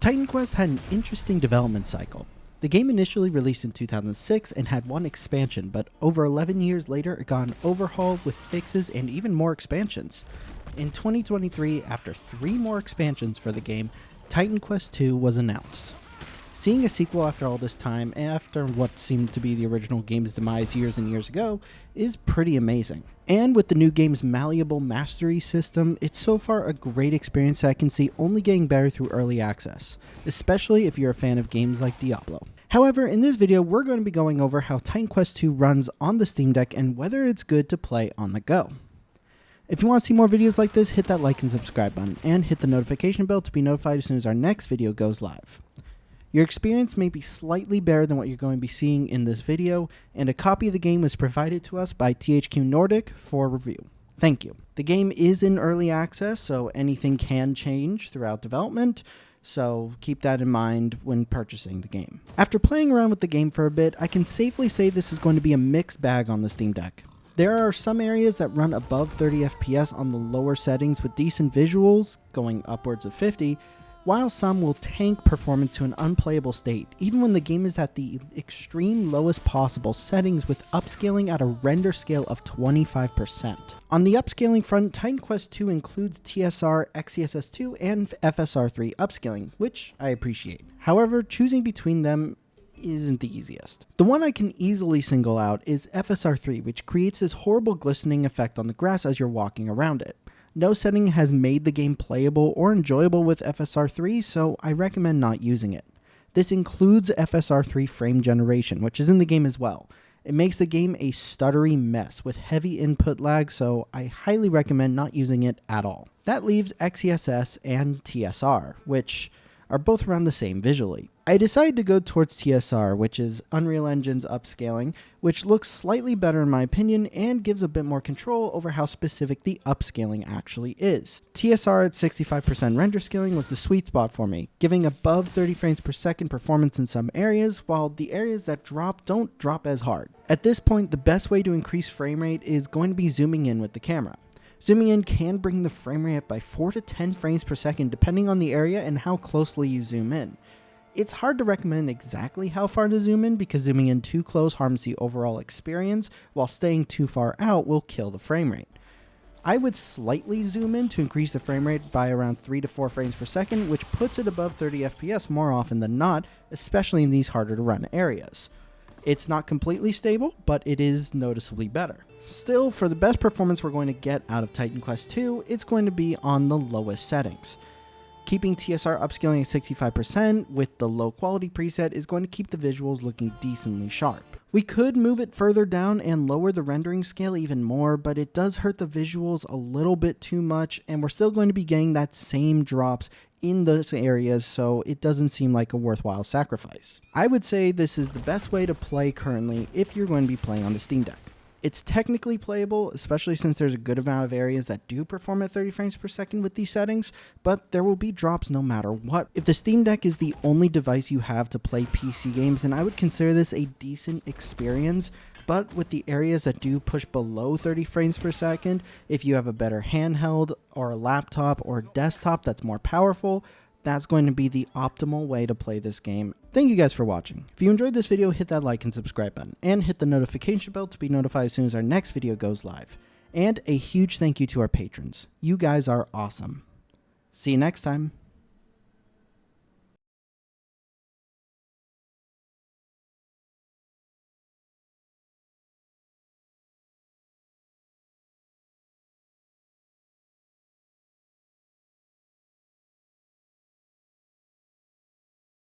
Titan Quest had an interesting development cycle. The game initially released in 2006 and had one expansion, but over 11 years later it got an overhaul with fixes and even more expansions. In 2023, after 3 more expansions for the game, Titan Quest II was announced. Seeing a sequel after all this time, after what seemed to be the original game's demise years and years ago, is pretty amazing. And with the new game's malleable mastery system, it's so far a great experience that I can see only getting better through early access, especially if you're a fan of games like Diablo. However, in this video, we're going to be going over how Titan Quest II runs on the Steam Deck and whether it's good to play on the go. If you want to see more videos like this, hit that like and subscribe button, and hit the notification bell to be notified as soon as our next video goes live. Your experience may be slightly better than what you're going to be seeing in this video, and a copy of the game was provided to us by THQ Nordic for review. Thank you. The game is in early access, so anything can change throughout development, so keep that in mind when purchasing the game. After playing around with the game for a bit, I can safely say this is going to be a mixed bag on the Steam Deck. There are some areas that run above 30 FPS on the lower settings with decent visuals, going upwards of 50, while some will tank performance to an unplayable state, even when the game is at the extreme lowest possible settings with upscaling at a render scale of 25%. On the upscaling front, Titan Quest II includes TSR, XeSS2, and FSR3 upscaling, which I appreciate. However, choosing between them isn't the easiest. The one I can easily single out is FSR3, which creates this horrible glistening effect on the grass as you're walking around it. No setting has made the game playable or enjoyable with FSR3, so I recommend not using it. This includes FSR3 frame generation, which is in the game as well. It makes the game a stuttery mess with heavy input lag, so I highly recommend not using it at all. That leaves XeSS and TSR, which are both around the same visually. I decided to go towards TSR, which is Unreal Engine's upscaling, which looks slightly better in my opinion and gives a bit more control over how specific the upscaling actually is. TSR at 65% render scaling was the sweet spot for me, giving above 30 frames per second performance in some areas, while the areas that drop don't drop as hard. At this point, the best way to increase frame rate is going to be zooming in with the camera. Zooming in can bring the frame rate up by 4 to 10 frames per second depending on the area and how closely you zoom in. It's hard to recommend exactly how far to zoom in because zooming in too close harms the overall experience, while staying too far out will kill the frame rate. I would slightly zoom in to increase the frame rate by around 3 to 4 frames per second, which puts it above 30 FPS more often than not, especially in these harder to run areas. It's not completely stable, but it is noticeably better. Still, for the best performance we're going to get out of Titan Quest II, it's going to be on the lowest settings. Keeping TSR upscaling at 65% with the low quality preset is going to keep the visuals looking decently sharp. We could move it further down and lower the rendering scale even more, but it does hurt the visuals a little bit too much, and we're still going to be getting that same drops in those areas, so it doesn't seem like a worthwhile sacrifice. I would say this is the best way to play currently if you're going to be playing on the Steam Deck. It's technically playable, especially since there's a good amount of areas that do perform at 30 frames per second with these settings, but there will be drops no matter what. If the Steam Deck is the only device you have to play PC games, then I would consider this a decent experience, but with the areas that do push below 30 frames per second, if you have a better handheld or a laptop or desktop that's more powerful, that's going to be the optimal way to play this game. Thank you guys for watching. If you enjoyed this video, hit that like and subscribe button, and hit the notification bell to be notified as soon as our next video goes live. And a huge thank you to our patrons. You guys are awesome. See you next time.